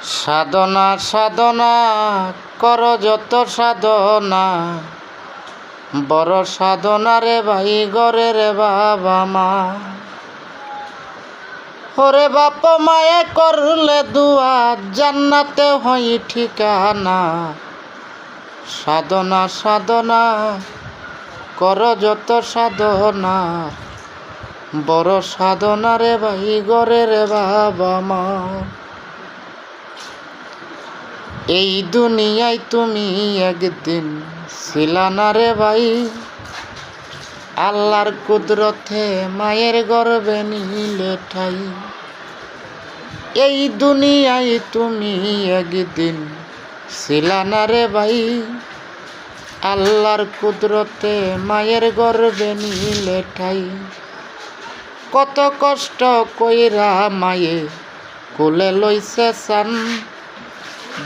সাধনা সাধনা কর যত সাধনা, বড় সাধনা রে ভাই গরে রে বাবা মা। ওরে বাপ মায়ে করলে দুয়া, জান্নাতে হই ঠিকানা। সাধনা সাধনা কর যত সাধনা, বড় সাধনা রে ভাই গরে রে বাবা মা। এই দুনিয়ায় তুমি একদিন ছিলা না রে ভাই, আল্লাহর কুদরতে মায়ের গর্ভে নিলে ঠাই। এই দুনিয়ায় তুমি একদিন ছিলা না রে ভাই, আল্লাহর কুদরতে মায়ের গর্ভে নিলে ঠাই। কত কষ্ট কইরা মায়ে কোলে লইছে সান,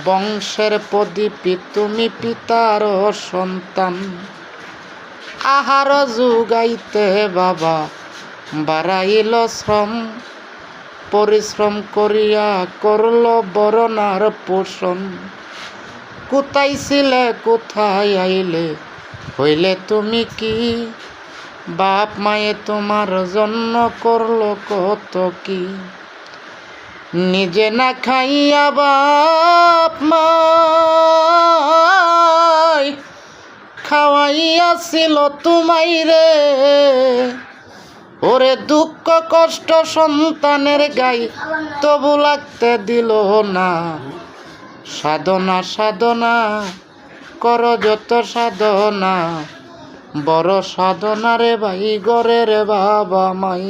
বংশের প্রদীপী তুমি পিতার সন্তান। আহার যুগাইতে বাবা বাড়াইল শ্রম, পরিশ্রম করিয়া করল বরণার পোষণ। কোথায় ছিলে কোথায় আইলে হইলে তুমি কি, বাপ মায়ে তোমার জন্য করলো কত কি। নিজে না খাইয়া বাপ মাই খাওয়াইয়াছিল তোমায় রে, ওরে দুঃখ কষ্ট সন্তানের গাই তবু লাগতে দিল না। সাধনা সাধনা কর যত সাধনা, বড় সাধনা রে ভাই গরে রে বাবা মাই।